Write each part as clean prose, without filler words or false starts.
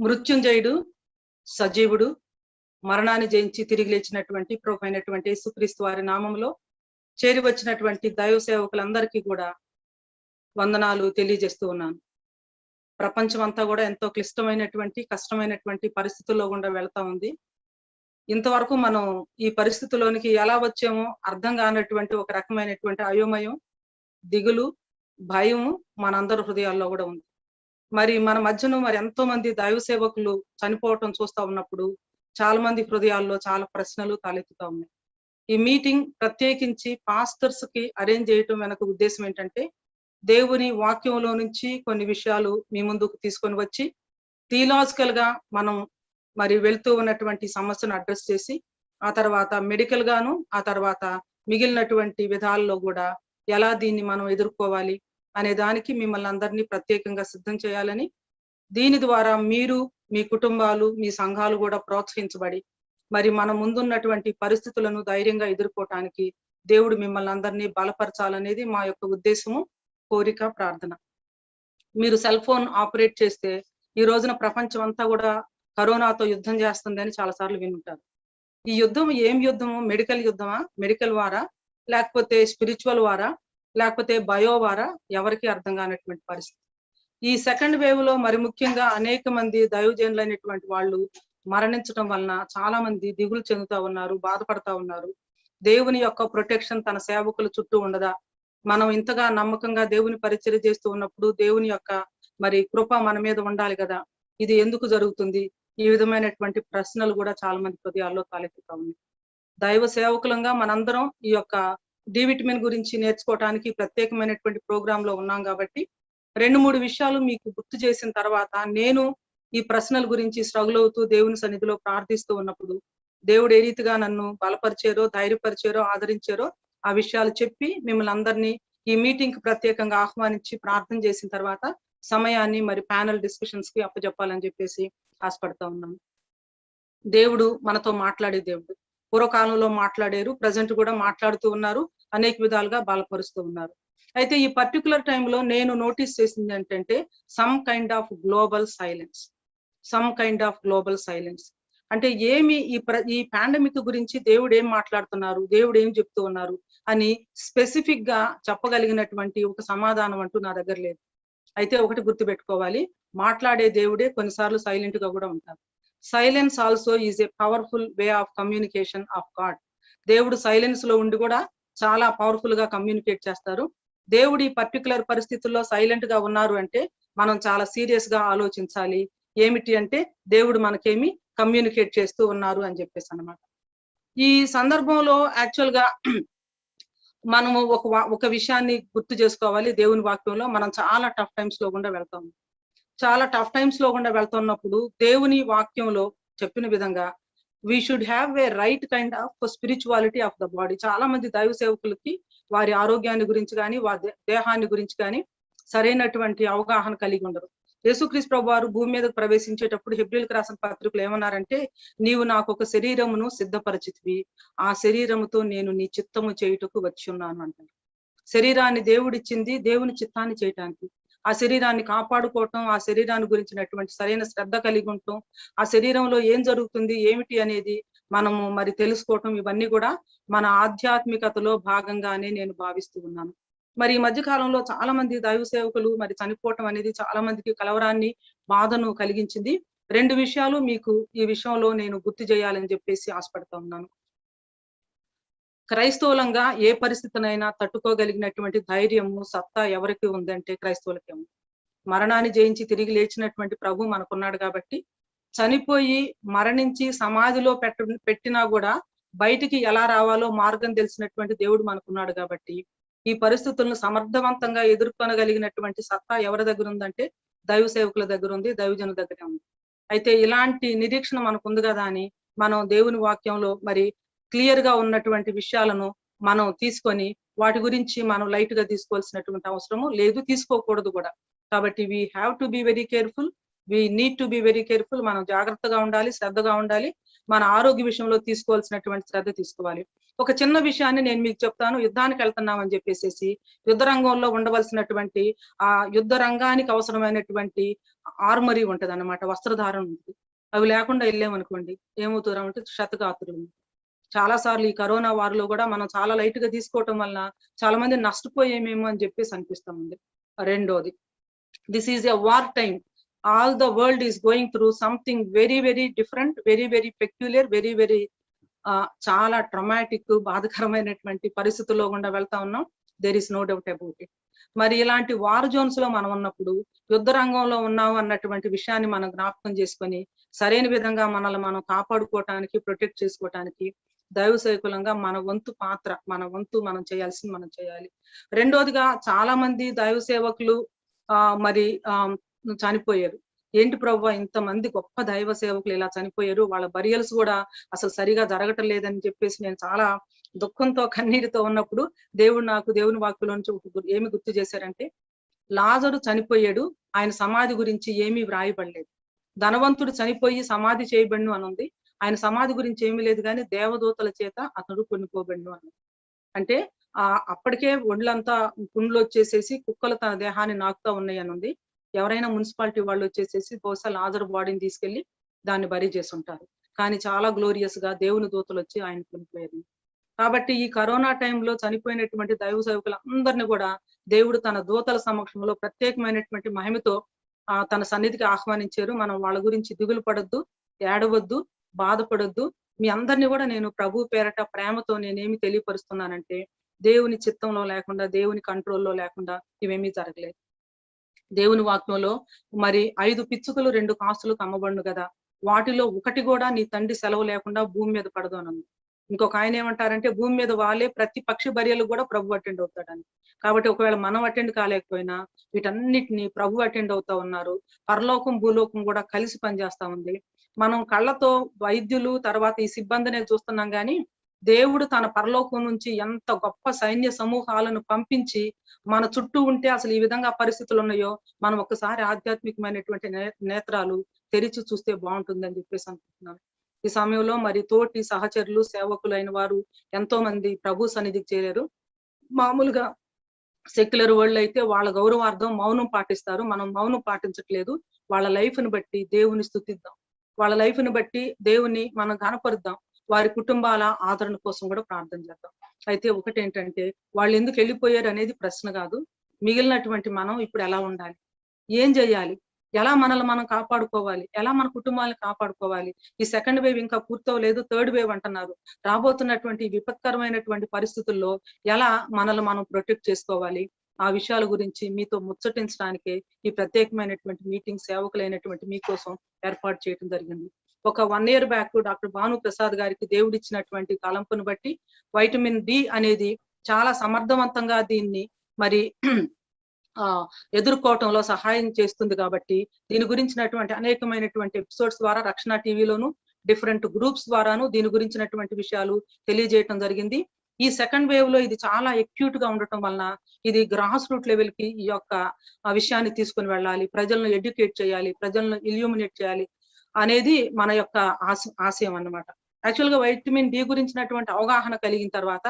మృత్యుంజయుడు, సజీవుడు, మరణాన్ని జయించి తిరిగి లేచినటువంటి ప్రభు అయినటువంటి యేసుక్రీస్తు వారి నామంలో చేరి వచ్చినటువంటి దైవ సేవకులందరికీ కూడా వందనాలు తెలియజేస్తూ ఉన్నాను. ప్రపంచం అంతా కూడా ఎంతో క్లిష్టమైనటువంటి కష్టమైనటువంటి పరిస్థితుల్లో గుండా వెళ్తా ఉంది. ఇంతవరకు మనం ఈ పరిస్థితిలోనికి ఎలా వచ్చామో అర్థం కానటువంటి ఒక రకమైనటువంటి అయోమయం, దిగులు, భయము మనందరి హృదయాల్లో కూడా ఉంది. మరి మన మధ్యను మరి ఎంతో మంది దైవ సేవకులు చనిపోవటం చూస్తా ఉన్నప్పుడు చాలా మంది హృదయాల్లో చాలా ప్రశ్నలు తలెత్తుతా ఉన్నాయి. ఈ మీటింగ్ ప్రత్యేకించి పాస్టర్స్ కి అరేంజ్ చేయటం వెనక ఉద్దేశం ఏంటంటే, దేవుని వాక్యంలో నుంచి కొన్ని విషయాలు మీ ముందుకు తీసుకొని వచ్చి థియలాజికల్ గా మనం మరి వెళ్తూ ఉన్నటువంటి సమస్యను అడ్రస్ చేసి, ఆ తర్వాత మెడికల్ గాను, ఆ తర్వాత మిగిలినటువంటి విధాల్లో కూడా ఎలా దీన్ని మనం ఎదుర్కోవాలి అనే దానికి మిమ్మల్ని అందరినీ ప్రత్యేకంగా సిద్ధం చేయాలని, దీని ద్వారా మీరు, మీ కుటుంబాలు, మీ సంఘాలు కూడా ప్రోత్సహించబడి మరి మన ముందున్నటువంటి పరిస్థితులను ధైర్యంగా ఎదుర్కోవటానికి దేవుడు మిమ్మల్ని అందరినీ బలపరచాలనేది మా యొక్క ఉద్దేశము, కోరిక, ప్రార్థన. మీరు సెల్ ఫోన్ ఆపరేట్ చేస్తే ఈ రోజున ప్రపంచం అంతా కూడా కరోనాతో యుద్ధం చేస్తుందని చాలా సార్లు వినుంటారు. ఈ యుద్ధం ఏం యుద్ధము? మెడికల్ యుద్ధమా? మెడికల్ వారా? లేకపోతే స్పిరిచువల్ వారా? లేకపోతే బయో వారా? ఎవరికి అర్థం కానటువంటి పరిస్థితి. ఈ సెకండ్ వేవ్ లో మరి ముఖ్యంగా అనేక మంది దైవజనులైనటువంటి వాళ్ళు మరణించడం వలన చాలా మంది దిగులు చెందుతా ఉన్నారు, బాధపడతా ఉన్నారు. దేవుని యొక్క ప్రొటెక్షన్ తన సేవకుల చుట్టూ ఉండదా? మనం ఇంతగా నమ్మకంగా దేవుని పరిచర్య చేస్తూ ఉన్నప్పుడు దేవుని యొక్క మరి కృప మన మీద ఉండాలి కదా, ఇది ఎందుకు జరుగుతుంది? ఈ విధమైనటువంటి ప్రశ్నలు కూడా చాలా మంది హృదయాల్లో తలెత్తుతా ఉన్నాయి. దైవ సేవకులంగా మనందరం ఈ యొక్క డి విటమిన్ గురించి నేర్చుకోవడానికి ప్రత్యేకమైనటువంటి ప్రోగ్రామ్ లో ఉన్నాం కాబట్టి 2-3 విషయాలు మీకు గుర్తు చేసిన తర్వాత నేను ఈ ప్రశ్నల గురించి స్ట్రగుల్ అవుతూ దేవుని సన్నిధిలో ప్రార్థిస్తూ ఉన్నప్పుడు దేవుడు ఏ రీతిగా నన్ను బలపరిచారో, ధైర్యపరిచారో, ఆదరించారో ఆ విషయాలు చెప్పి మిమ్మల్ని అందరినీ ఈ మీటింగ్ కి ప్రత్యేకంగా ఆహ్వానించి ప్రార్థన చేసిన తర్వాత సమయాన్ని మరి ప్యానల్ డిస్కషన్స్ కి అప్పచెప్పాలని చెప్పేసి ఆశపడతా ఉన్నాను. దేవుడు మనతో మాట్లాడే దేవుడు. పూర్వకాలంలో మాట్లాడారు, ప్రజెంట్ కూడా మాట్లాడుతూ ఉన్నారు, అనేక విధాలుగా బలపరుస్తూ ఉన్నారు. అయితే ఈ పర్టికులర్ టైంలో నేను నోటీస్ చేసింది ఏంటంటే some kind of global silence. అంటే ఏమి ఈ పాండమిక్ గురించి దేవుడు ఏం మాట్లాడుతున్నారు, దేవుడు ఏం చెప్తూ ఉన్నారు అని స్పెసిఫిక్ గా చెప్పగలిగినటువంటి ఒక సమాధానం అంటూ నా దగ్గర లేదు. అయితే ఒకటి గుర్తుపెట్టుకోవాలి, మాట్లాడే దేవుడే కొన్నిసార్లు సైలెంట్ గా కూడా ఉంటారు. Silence also is a powerful way of communication of God. దేవుడు సైలెన్స్ లో ఉండి కూడా చాలా పవర్ఫుల్ గా కమ్యూనికేట్ చేస్తారు. దేవుడు ఈ పర్టికులర్ పరిస్థితుల్లో సైలెంట్ గా ఉన్నారు అంటే మనం చాలా సీరియస్ గా ఆలోచించాలి. ఏమిటి అంటే దేవుడు మనకేమి కమ్యూనికేట్ చేస్తూ ఉన్నారు అని చెప్పేసి అన్నమాట. ఈ సందర్భంలో యాక్చువల్ గా మనము ఒక విషయాన్ని గుర్తు చేసుకోవాలి. దేవుని వాక్యంలో మనం చాలా టఫ్ టైమ్స్ లో గుండా వెళ్తాము. చాలా టఫ్ టైమ్స్ లో గుండా వెళ్తున్నప్పుడు దేవుని వాక్యంలో చెప్పిన విధంగా we should have a right kind of spirituality of the body. చాలా మంది దైవ సేవకులకి వారి ఆరోగ్యాన్ని గురించి కానీ, వారి దేహాన్ని గురించి కానీ సరైనటువంటి అవగాహన కలిగి ఉండరు. యేసుక్రీస్తు ప్రభు వారు భూమి మీదకు ప్రవేశించేటప్పుడు హెబ్రీయులకు రాసిన పత్రికలు ఏమన్నారంటే, నీవు నాకు ఒక శరీరమును సిద్ధపరిచితివి, ఆ శరీరముతో నేను నీ చిత్తము చేయుటకు వచ్చి ఉన్నాను అంటారు. శరీరాన్ని దేవుడిచ్చింది దేవుని చిత్తాన్ని చేయటానికి. ఆ శరీరాన్ని కాపాడుకోవటం, ఆ శరీరాన్ని గురించినటువంటి సరైన శ్రద్ధ కలిగి ఉండటం, ఆ శరీరంలో ఏం జరుగుతుంది ఏమిటి అనేది మనము మరి తెలుసుకోవటం, ఇవన్నీ కూడా మన ఆధ్యాత్మికతలో భాగంగానే నేను భావిస్తూ ఉన్నాను. మరి ఈ మధ్య కాలంలో చాలా మంది దైవ సేవకులు మరి చనిపోవటం అనేది చాలా మందికి కలవరాన్ని, బాధను కలిగించింది. 2 విషయాలు మీకు ఈ విషయంలో నేను గుర్తు చేయాలని చెప్పేసి ఆశపడతా ఉన్నాను. క్రైస్తవులంగా ఏ పరిస్థితినైనా తట్టుకోగలిగినటువంటి ధైర్యము, సత్తా ఎవరికి ఉందంటే క్రైస్తవులకే ఉంది. మరణాన్ని జయించి తిరిగి లేచినటువంటి ప్రభు మనకున్నాడు కాబట్టి, చనిపోయి మరణించి సమాధిలో పెట్టినా కూడా బయటికి ఎలా రావాలో మార్గం తెలిసినటువంటి దేవుడు మనకున్నాడు కాబట్టి, ఈ పరిస్థితులను సమర్థవంతంగా ఎదుర్కొనగలిగినటువంటి సత్తా ఎవరి దగ్గర ఉందంటే దైవ సేవకుల దగ్గర ఉంది, దైవజనుల దగ్గరే ఉంది. అయితే ఇలాంటి నిరీక్షణ మనకు ఉంది కదా అని మనం దేవుని వాక్యంలో మరి క్లియర్ గా ఉన్నటువంటి విషయాలను మనం తీసుకొని వాటి గురించి మనం లైట్ గా తీసుకోవాల్సినటువంటి అవసరము లేదు, తీసుకోకూడదు కూడా. కాబట్టి we have to be very careful, we need to be very careful. మనం జాగ్రత్తగా ఉండాలి, శ్రద్ధగా ఉండాలి. మన ఆరోగ్య విషయంలో తీసుకోవాల్సినటువంటి శ్రద్ధ తీసుకోవాలి. ఒక చిన్న విషయాన్ని నేను మీకు చెప్తాను. యుద్ధానికి వెళ్తున్నామని చెప్పేసి యుద్ధ రంగంలో ఉండవలసినటువంటి ఆ యుద్ధ రంగానికి అవసరమైనటువంటి ఆర్మరీ ఉంటది అన్నమాట, వస్త్రధారణ ఉంటుంది. అవి లేకుండా వెళ్ళామనుకోండి ఏమవుతారంటే క్షతగాత్రులు. చాలా సార్లు ఈ కరోనా వారిలో కూడా మనం చాలా లైట్ గా తీసుకోవటం వలన చాలా మంది నష్టపోయేమేమో అని చెప్పేసి అనిపిస్తుంది. రెండోది, this is a war time. All the world is going through something very very different, very very peculiar, very very చాలా ట్రమాటిక్, బాధకరమైనటువంటి పరిస్థితుల్లో గుండా వెళ్తా ఉన్నాం. There is no doubt about it. మరి ఇలాంటి వార్ జోన్స్ లో మనం ఉన్నప్పుడు యుద్ధ రంగంలో ఉన్నాము అన్నటువంటి విషయాన్ని మనం జ్ఞాపకం చేసుకొని సరైన విధంగా మనల్ని మనం కాపాడుకోవటానికి, ప్రొటెక్ట్ చేసుకోవటానికి దైవ సేవకులంగా మన వంతు పాత్ర, మన వంతు మనం చేయాల్సింది మనం చేయాలి. రెండోదిగా చాలా మంది దైవ సేవకులు మరి చనిపోయారు. ఏంటి ప్రభువా ఇంతమంది గొప్ప దైవ సేవకులు ఇలా చనిపోయారు, వాళ్ళ బరియల్స్ కూడా అసలు సరిగా జరగటం లేదని చెప్పేసి నేను చాలా దుఃఖంతో కన్నీటితో ఉన్నప్పుడు దేవుడు నాకు దేవుని వాక్కులో నుంచి ఏమి గుర్తు చేశారంటే, లాజరు చనిపోయాడు, ఆయన సమాధి గురించి ఏమీ వ్రాయబడలేదు. ధనవంతుడు చనిపోయి సమాధి చేయబడిను అని ఉంది, ఆయన సమాధి గురించి ఏమీ లేదు, కానీ దేవదూతల చేత అతడు కొనుక్కోబడిను అని. అంటే అప్పటికే ఒళ్ళంతా పుండ్లు వచ్చేసేసి కుక్కలు తన దేహాన్ని నాకుతా ఉన్నాయి అని ఉంది. ఎవరైనా మున్సిపాలిటీ వాళ్ళు వచ్చేసేసి బహుశా లాజరు బాడీని తీసుకెళ్లి దాన్ని బరీ చేసి ఉంటారు. కానీ చాలా గ్లోరియస్ గా దేవుని దూతలు వచ్చి ఆయన కొనిపోయారు. కాబట్టి ఈ కరోనా టైంలో చనిపోయినటువంటి దైవ సేవకులందరినీ కూడా దేవుడు తన దూతల సమక్షంలో ప్రత్యేకమైనటువంటి మహిమతో తన సన్నిధికి ఆహ్వానించారు. మనం వాళ్ళ గురించి దిగులు పడొద్దు, ఏడవద్దు, బాధపడొద్దు. మీ అందరినీ కూడా నేను ప్రభు పేరట ప్రేమతో నేనేమి తెలియపరుస్తున్నానంటే, దేవుని చిత్తంలో లేకుండా, దేవుని కంట్రోల్లో లేకుండా ఇవేమీ జరగలేదు. దేవుని వాక్యంలో మరి 5 పిచ్చుకలు 2 కాసులు కమ్మబడును కదా, వాటిలో ఒకటి కూడా నీ తండ్రి సెలవు లేకుండా భూమి మీద పడదు అని. ఇంకొక ఆయన ఏమంటారంటే, భూమి మీద వాళ్ళే ప్రతి పక్షి బరియలు కూడా ప్రభు అటెండ్ అవుతాడని. కాబట్టి ఒకవేళ మనం అటెండ్ కాలేకపోయినా వీటన్నిటిని ప్రభు అటెండ్ అవుతా ఉన్నారు. పరలోకం భూలోకం కూడా కలిసి పనిచేస్తా ఉంది. మనం కళ్ళతో వైద్యులు తర్వాత ఈ సిబ్బందినే చూస్తున్నాం, కానీ దేవుడు తన పరలోకం నుంచి ఎంత గొప్ప సైన్య సమూహాలను పంపించి మన చుట్టూ ఉంటే అసలు ఈ విధంగా పరిస్థితులు ఉన్నాయో మనం ఒక్కసారి ఆధ్యాత్మికమైనటువంటి నేత్రాలు తెరిచి చూస్తే బాగుంటుందని చెప్పేసి అనుకుంటున్నాను. ఈ సమయంలో మరి తోటి సహచరులు సేవకులైన వారు ఎంతో మంది ప్రభు సన్నిధికి చేరారు. మామూలుగా సెక్యులర్ వరల్డ్ అయితే వాళ్ళ గౌరవార్థం మౌనం పాటిస్తారు, మనం మౌనం పాటించట్లేదు. వాళ్ళ లైఫ్ ని బట్టి దేవుని స్తుతిద్దాం, వాళ్ళ లైఫ్ ని బట్టి దేవుని మనం గణపరుద్దాం, వారి కుటుంబాల ఆదరణ కోసం కూడా ప్రార్థన చేద్దాం. అయితే ఒకటేంటంటే, వాళ్ళు ఎందుకు వెళ్ళిపోయారు అనేది ప్రశ్న కాదు, మిగిలినటువంటి మనం ఇప్పుడు ఎలా ఉండాలి, ఏం చేయాలి, ఎలా మనల్ని మనం కాపాడుకోవాలి, ఎలా మన కుటుంబాలను కాపాడుకోవాలి. ఈ సెకండ్ వేవ్ ఇంకా పూర్తవలేదు, థర్డ్ వేవ్ అంటున్నారు. రాబోతున్నటువంటి విపత్కరమైనటువంటి పరిస్థితుల్లో ఎలా మనల్ని మనం ప్రొటెక్ట్ చేసుకోవాలి, ఆ విషయాల గురించి మీతో ముచ్చటించడానికే ఈ ప్రత్యేకమైనటువంటి మీటింగ్ సేవకులైనటువంటి మీకోసం ఏర్పాటు చేయడం జరిగింది. ఒక 1 year back doctor Bhanu Prasad గారికి దేవుడిచ్చినటువంటి తలంపును బట్టి వైటమిన్ డి అనేది చాలా సమర్థవంతంగా దీన్ని మరి ఎదుర్కోవటంలో సహాయం చేస్తుంది. కాబట్టి దీని గురించినటువంటి అనేకమైనటువంటి ఎపిసోడ్స్ ద్వారా రక్షణ టీవీలోను డిఫరెంట్ గ్రూప్స్ ద్వారాను దీని గురించినటువంటి విషయాలు తెలియజేయటం జరిగింది. ఈ సెకండ్ వేవ్ లో ఇది చాలా ఎక్యూట్ గా ఉండటం వలన ఇది గ్రాస్ రూట్ లెవెల్ కి ఈ యొక్క విషయాన్ని తీసుకుని వెళ్ళాలి, ప్రజలను ఎడ్యుకేట్ చేయాలి, ప్రజలను ఇల్యూమినేట్ చేయాలి అనేది మన యొక్క ఆశయం అన్నమాట. యాక్చువల్ గా వైటమిన్ డి గురించినటువంటి అవగాహన కలిగిన తర్వాత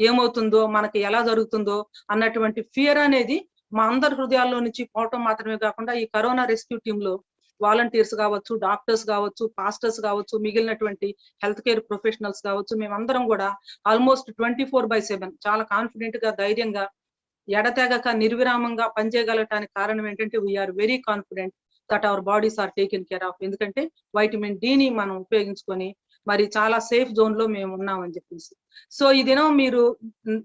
ఏమవుతుందో, మనకి ఎలా జరుగుతుందో అన్నటువంటి ఫియర్ అనేది మా అందరి హృదయాల్లో నుంచి పోవటం మాత్రమే కాకుండా ఈ కరోనా రెస్క్యూ టీమ్ లో వాలంటీర్స్ కావచ్చు, డాక్టర్స్ కావచ్చు, పాస్టర్స్ కావచ్చు, మిగిలినటువంటి హెల్త్ కేర్ ప్రొఫెషనల్స్ కావచ్చు, మేమందరం కూడా ఆల్మోస్ట్ 24/7 చాలా కాన్ఫిడెంట్ గా, ధైర్యంగా, ఎడతెగక నిర్విరామంగా పనిచేయగలటానికి కారణం ఏంటంటే, we are very confident that our bodies are taken care of. ఎందుకంటే వైటమిన్ డిని మనం ఉపయోగించుకొని మరి చాలా సేఫ్ జోన్ లో మేము ఉన్నామని చెప్పేసి. సో ఈ దినం మీరు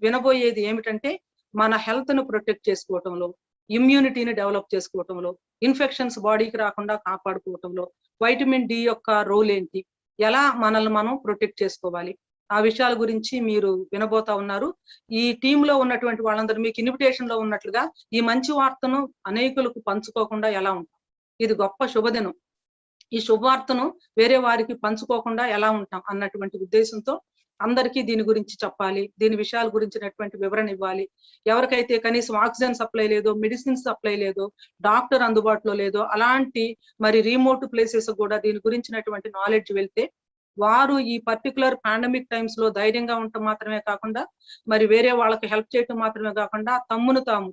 వినబోయేది ఏమిటంటే, మన హెల్త్ ను ప్రొటెక్ట్ చేసుకోవటంలో, ఇమ్యూనిటీని డెవలప్ చేసుకోవటంలో, ఇన్ఫెక్షన్స్ బాడీకి రాకుండా కాపాడుకోవటంలో వైటమిన్ డి యొక్క రోల్ ఏంటి, ఎలా మనల్ని మనం ప్రొటెక్ట్ చేసుకోవాలి, ఆ విషయాల గురించి మీరు వినబోతా ఉన్నారు. ఈ టీమ్ లో ఉన్నటువంటి వాళ్ళందరూ మీకు ఇన్విటేషన్ లో ఉన్నట్లుగా ఈ మంచి వార్తను అనేకులకు పంచుకోకుండా ఎలా ఉంటాం, ఇది గొప్ప శుభదినం. ఈ శుభవార్తను వేరే వారికి పంచుకోకుండా ఎలా ఉంటాం అన్నటువంటి ఉద్దేశంతో అందరికీ దీని గురించి చెప్పాలి, దీని విషయాల గురించినటువంటి వివరణ ఇవ్వాలి. ఎవరికైతే కనీసం ఆక్సిజన్ సప్లై లేదో, మెడిసిన్ సప్లై లేదో, డాక్టర్ అందుబాటులో లేదో, అలాంటి మరి రిమోట్ ప్లేసెస్ కూడా దీని గురించినటువంటి నాలెడ్జ్ వెళ్తే వారు ఈ పర్టికులర్ పాండమిక్ టైమ్స్ లో ధైర్యంగా ఉండటం మాత్రమే కాకుండా మరి వేరే వాళ్ళకి హెల్ప్ చేయటం మాత్రమే కాకుండా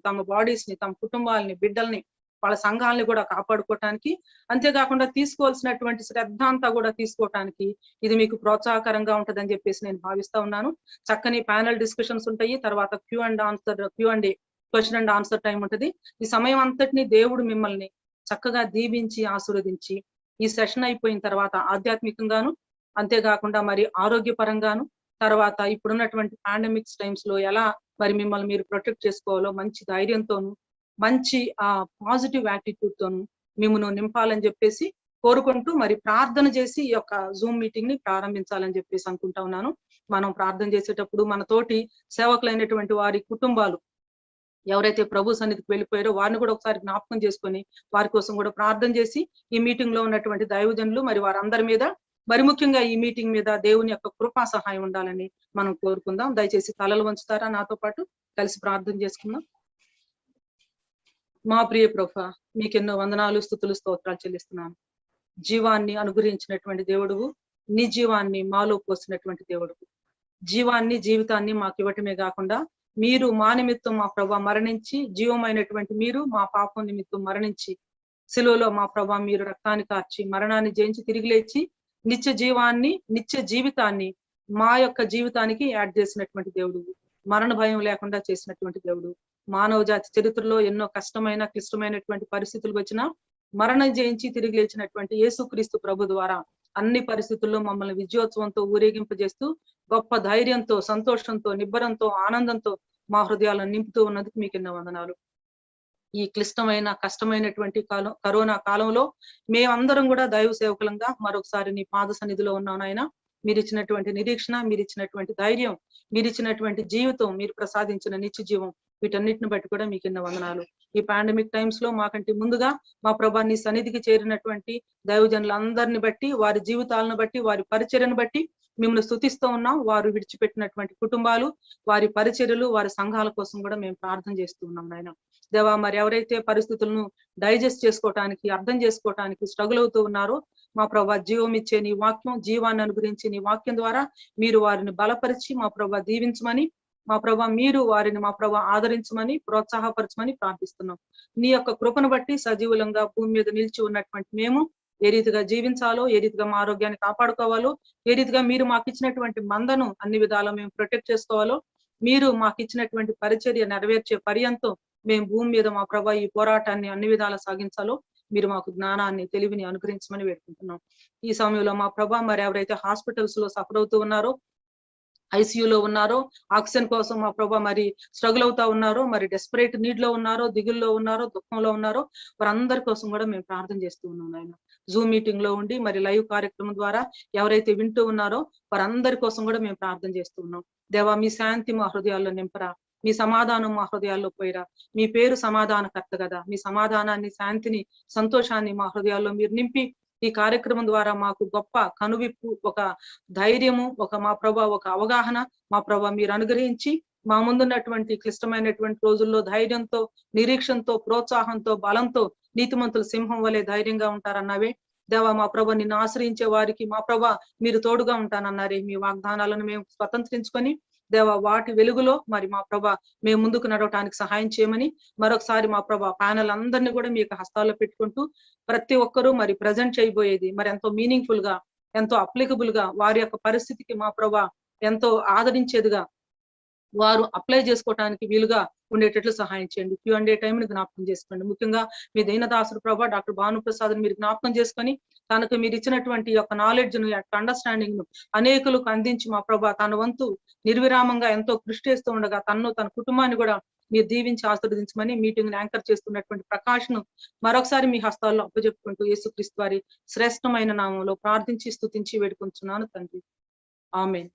తమ బాడీస్ ని, తమ కుటుంబాలని, బిడ్డల్ని, వాళ్ళ సంఘాలని కూడా కాపాడుకోవటానికి, అంతేకాకుండా తీసుకోవాల్సినటువంటి శ్రద్ధ అంతా కూడా తీసుకోవటానికి ఇది మీకు ప్రోత్సాహకరంగా ఉంటదని చెప్పేసి నేను భావిస్తా ఉన్నాను. చక్కని ప్యానల్ డిస్కషన్స్ ఉంటాయి. తర్వాత Q&A question and answer time ఉంటుంది. ఈ సమయం అంతటిని దేవుడు మిమ్మల్ని చక్కగా దీవించి ఆశీర్వదించి ఈ సెషన్ అయిపోయిన తర్వాత ఆధ్యాత్మికంగాను, అంతేకాకుండా మరి ఆరోగ్యపరంగాను, తర్వాత ఇప్పుడున్నటువంటి పాండమిక్స్ టైమ్స్ లో ఎలా మరి మిమ్మల్ని మీరు ప్రొటెక్ట్ చేసుకోవాలో మంచి ధైర్యంతోను, మంచి పాజిటివ్ యాటిట్యూడ్ తోను మిమ్మల్ని నింపాలని చెప్పేసి కోరుకుంటూ మరి ప్రార్థన చేసి ఈ యొక్క జూమ్ మీటింగ్ ని ప్రారంభించాలని చెప్పేసి అనుకుంటా ఉన్నాను. మనం ప్రార్థన చేసేటప్పుడు మన తోటి సేవకులైనటువంటి వారి కుటుంబాలు ఎవరైతే ప్రభు సన్నిధికి వెళ్ళిపోయారో వారిని కూడా ఒకసారి జ్ఞాపకం చేసుకొని వారి కోసం కూడా ప్రార్థన చేసి ఈ మీటింగ్ లో ఉన్నటువంటి దైవజనులు మరి వారందరి మీద, మరి ముఖ్యంగా ఈ మీటింగ్ మీద దేవుని యొక్క కృపా సహాయం ఉండాలని మనం కోరుకుందాం. దయచేసి తలలు వంచుతారా నాతో పాటు కలిసి ప్రార్థన చేసుకుందాం. మా ప్రియ ప్రభు, మీకెన్నో వందనాలు, స్తుతులు, స్తోత్రాలు చెల్లిస్తున్నాను. జీవాన్ని అనుగ్రహించినటువంటి దేవుడువు, నీ జీవాన్ని మాలో పోసినటువంటి దేవుడువు, జీవాన్ని, జీవితాన్ని మాకు ఇవ్వటమే కాకుండా మీరు మా నిమిత్తం మా ప్రభా మరణించి, జీవమైనటువంటి మీరు మా పాపం నిమిత్తం మరణించి, శిలువలో మా ప్రభా మీరు రక్తాన్ని కార్చి మరణాన్ని జయించి తిరిగి లేచి నిత్య జీవాన్ని, నిత్య జీవితాన్ని మా యొక్క జీవితానికి యాడ్ చేసినటువంటి దేవుడు, మరణ భయం లేకుండా చేసినటువంటి దేవుడు. మానవ జాతి చరిత్రలో ఎన్నో కష్టమైన, క్లిష్టమైనటువంటి పరిస్థితులు వచ్చినా మరణం జయించి తిరిగి లేచినటువంటి యేసుక్రీస్తు ప్రభు ద్వారా అన్ని పరిస్థితుల్లో మమ్మల్ని విజయోత్సవంతో ఊరేగింపజేస్తూ గొప్ప ధైర్యంతో, సంతోషంతో, నిబ్బరంతో, ఆనందంతో మా హృదయాలను నింపుతూ ఉన్నందుకు మీకు ఎన్నో వందనాలు. ఈ క్లిష్టమైన, కష్టమైనటువంటి కరోనా కాలంలో మేమందరం కూడా దైవ సేవకులంగా మరొకసారి నీ పాద సన్నిధిలో ఉన్నాం నాయన. మీరు ఇచ్చినటువంటి నిరీక్షణ, మీరు ఇచ్చినటువంటి ధైర్యం, మీరు ఇచ్చినటువంటి జీవితం, మీరు ప్రసాదించిన నిత్య జీవం, వీటన్నిటిని బట్టి కూడా మీకు ఎన్నో వందనాలు. ఈ పాండమిక్ టైమ్స్ లో మాకంటే ముందుగా మా ప్రభా నీ సన్నిధికి చేరినటువంటి దైవజనులందరిని బట్టి, వారి జీవితాలను బట్టి, వారి పరిచర్యను బట్టి మిమ్మల్ని స్తుతిస్తూ ఉన్నాం. వారు విడిచిపెట్టినటువంటి కుటుంబాలు, వారి పరిచర్యలు, వారి సంఘాల కోసం కూడా మేము ప్రార్థన చేస్తూ ఉన్నాం నాయన. దేవా, మరి ఎవరైతే పరిస్థితులను డైజెస్ట్ చేసుకోవటానికి, అర్థం చేసుకోవటానికి స్ట్రగుల్ అవుతూ ఉన్నారో మా ప్రభా, జీవం ఇచ్చే నీ వాక్యం, జీవాన్ని అనుగ్రహించి నీ వాక్యం ద్వారా మీరు వారిని బలపరిచి మా ప్రభా దీవించమని, మా ప్రభా మీరు వారిని మా ప్రభా ఆదరించమని, ప్రోత్సాహపరచమని ప్రార్థిస్తున్నాం. నీ యొక్క కృపను బట్టి సజీవులంగా భూమి మీద నిలిచి ఉన్నటువంటి మేము ఏ రీతిగా జీవించాలో, ఏ రీతిగా మా ఆరోగ్యాన్ని కాపాడుకోవాలో, ఏ రీతిగా మీరు మాకు ఇచ్చినటువంటి మందను అన్ని విధాలా మేము ప్రొటెక్ట్ చేసుకోవాలో, మీరు మాకు ఇచ్చినటువంటి పరిచర్య నెరవేర్చే పర్యంతం మేము భూమి మీద మా ప్రభా ఈ పోరాటాన్ని అన్ని విధాలా సాగించాలో మీరు మాకు జ్ఞానాన్ని, తెలివిని అనుగ్రహించమని వేడుకుంటున్నాం. ఈ సమయంలో మా ప్రభా మరి ఎవరైతే హాస్పిటల్స్ లో సఫర్ అవుతూ ఉన్నారో, ఐసీయూలో ఉన్నారో, ఆక్సిజన్ కోసం మా ప్రభా మరి స్ట్రగుల్ అవుతా ఉన్నారో, మరి డెస్పరేట్ నీడ్ లో ఉన్నారో, దిగుల్లో ఉన్నారో, దుఃఖంలో ఉన్నారో, వారందరి కోసం కూడా మేము ప్రార్థన చేస్తూ ఉన్నాం ఆయన. జూమ్ మీటింగ్ లో ఉండి మరి లైవ్ కార్యక్రమం ద్వారా ఎవరైతే వింటూ ఉన్నారో వారందరి కోసం కూడా మేము ప్రార్థన చేస్తూ ఉన్నాం. దేవా, మీ శాంతి మా హృదయాల్లో నింపరా, మీ సమాధానం మా హృదయాల్లో పోయిరా. మీ పేరు సమాధానకర్త కదా, మీ సమాధానాన్ని, శాంతిని, సంతోషాన్ని మా హృదయాల్లో మీరు నింపి ఈ కార్యక్రమం ద్వారా మాకు గొప్ప కనువిప్పు, ఒక ధైర్యము, మా ప్రభా ఒక అవగాహన మా ప్రభా మీరు అనుగ్రహించి మా ముందున్నటువంటి క్లిష్టమైనటువంటి రోజుల్లో ధైర్యంతో, నిరీక్షణతో, ప్రోత్సాహంతో, బలంతో నీతిమంతులు సింహం వలె ధైర్యంగా ఉంటారన్నావే దేవా. మా ప్రభా నిన్ను ఆశ్రయించే వారికి మా ప్రభా మీరు తోడుగా ఉంటానన్నారే. మీ వాగ్దానాలను మేము స్వతంత్రించుకొని దేవా వాటి వెలుగులో మరి మా ప్రభా మేము ముందుకు నడవటానికి సహాయం చేయమని మరొకసారి మా ప్రభా ప్యానల్ అందరినీ కూడా మీ యొక్క హస్తాల్లో పెట్టుకుంటూ ప్రతి ఒక్కరూ మరి ప్రజెంట్ చేయబోయేది మరి ఎంతో మీనింగ్ఫుల్ గా, ఎంతో అప్లికబుల్ గా, వారి యొక్క పరిస్థితికి మా ప్రభా ఎంతో ఆదరించేదిగా వారు అప్లై చేసుకోవటానికి వీలుగా ఉండేటట్లు సహాయం చేయండి. Q&A టైంని జ్ఞాపకం చేసుకోండి. ముఖ్యంగా మీ దైనదాసుడు ప్రభా డాక్టర్ భానుప్రసాద్ మీరు జ్ఞాపకం చేసుకొని తనకు మీరు ఇచ్చినటువంటి యొక్క నాలెడ్జ్ ను, అండర్స్టాండింగ్ ను అనేకులకు అందించి మా ప్రభా తన వంతు నిర్విరామంగా ఎంతో కృషి చేస్తూ ఉండగా తనను, తన కుటుంబాన్ని కూడా మీరు దీవించి ఆశీర్వదించమని మీటింగ్ యాంకర్ చేస్తున్నటువంటి ప్రకాష్ ను మరొకసారి మీ హస్తాల్లో అప్పచెప్పుకుంటూ యేసుక్రీస్తు వారి శ్రేష్టమైన నామంలో ప్రార్థించి స్తుతించి వేడుకుంటున్నాను తండ్రి. ఆమేన్.